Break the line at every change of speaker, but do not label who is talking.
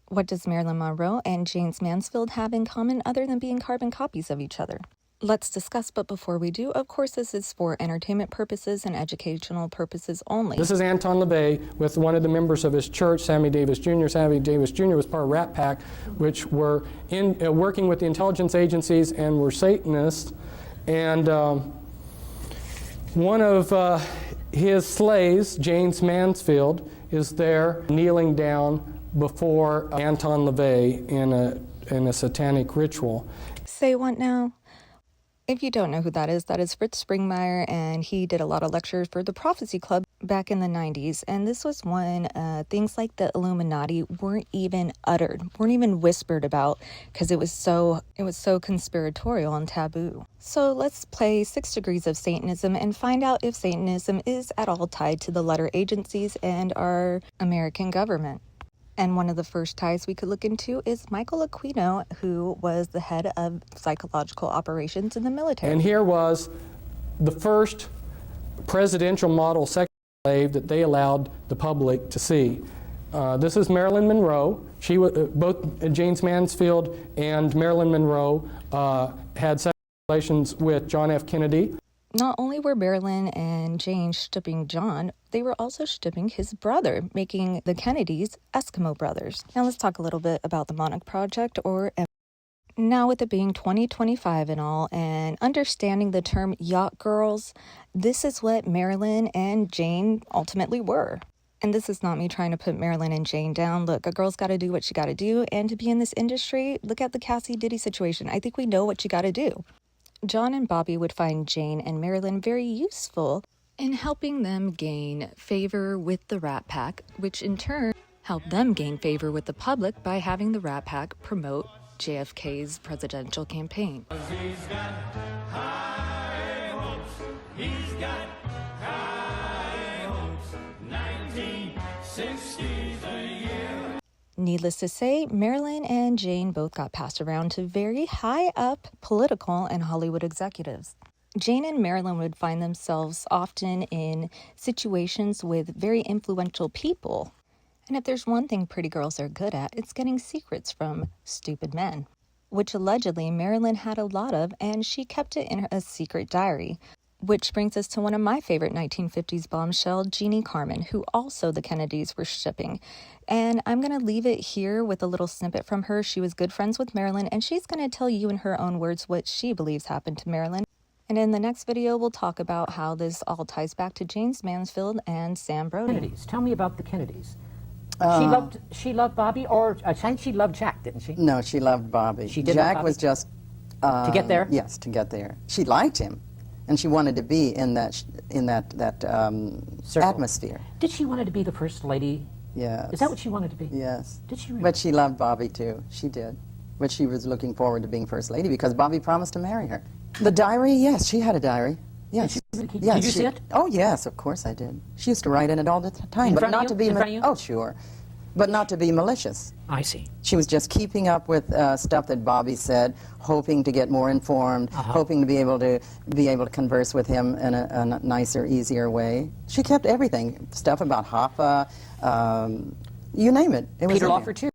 What does Marilyn Monroe and James Mansfield have in common other than being carbon copies of each other? Let's discuss, but before we do, of course, this is for entertainment purposes and educational purposes only.
This is Anton LaVey with one of the members of his church, Sammy Davis Jr. Sammy Davis Jr. was part of Rat Pack, which were working with the intelligence agencies and were Satanists. And one of his slaves, James Mansfield, is there kneeling down before Anton LaVey in a satanic ritual.
Say what now? If you don't know who that is Fritz Springmeier, and he did a lot of lectures for the Prophecy Club back in the 90s. And this was when things like the Illuminati weren't even uttered, weren't even whispered about, because it was so conspiratorial and taboo. So let's play 6 Degrees of Satanism and find out if Satanism is at all tied to the letter agencies and our American government. And one of the first ties we could look into is Michael Aquino, who was the head of psychological operations in the military.
And here was the first presidential model sex slave that they allowed the public to see. This is Marilyn Monroe. She both James Mansfield and Marilyn Monroe had sexual relations with John F. Kennedy.
Not only were Marilyn and Jayne shipping John, they were also shipping his brother, making the Kennedys Eskimo brothers. Now let's talk a little bit about the Monarch Project, or now with it being 2025 and all, and understanding the term yacht girls, this is what Marilyn and Jayne ultimately were. And this is not me trying to put Marilyn and Jayne down. Look, a girl's got to do what she got to do, and to be in this industry, look at the Cassie Diddy situation. I think we know what you got to do. John and Bobby would find Jayne and Marilyn very useful in helping them gain favor with the Rat Pack, which in turn helped them gain favor with the public by having the Rat Pack promote JFK's presidential campaign.
He's got high hopes. He's got high hopes. 1960's a year.
Needless to say, Marilyn and Jayne both got passed around to very high-up political and Hollywood executives. Jayne and Marilyn would find themselves often in situations with very influential people. And if there's one thing pretty girls are good at, it's getting secrets from stupid men, which allegedly Marilyn had a lot of, and she kept it in a secret diary. Which brings us to one of my favorite 1950s bombshell, Jeannie Carmen, who also the Kennedys were shipping. And I'm going to leave it here with a little snippet from her. She was good friends with Marilyn, and she's going to tell you in her own words what she believes happened to Marilyn. And in the next video, we'll talk about how this all ties back to James Mansfield and Sam Brody.
Kennedys. Tell me about the Kennedys. She loved Bobby, or I think she loved Jack, didn't she?
No, she loved Bobby.
She did
Jack
love Bobby?
was just
To get there?
Yes, to get there. She liked him, and she wanted to be in that atmosphere.
Did she want to be the first lady?
Yes.
Is that what she wanted to be?
Yes.
Did she really?
But she loved Bobby too. She did. But she was looking forward to being first lady because Bobby promised to marry her. The diary, yes, she had a diary. Yes.
Did she really keep-
Yes,
did you see it?
Oh yes, of course I did. She used to write in it all the time,
In
but
front of
not
you?
to be
In front of you?
oh sure, but not to be malicious.
I see.
She was just keeping up with stuff that Bobby said, hoping to get more informed, hoping to be able to converse with him in a nicer, easier way. She kept everything, stuff about Hoffa, you name it. It was
Peter
in there.
Lawford too.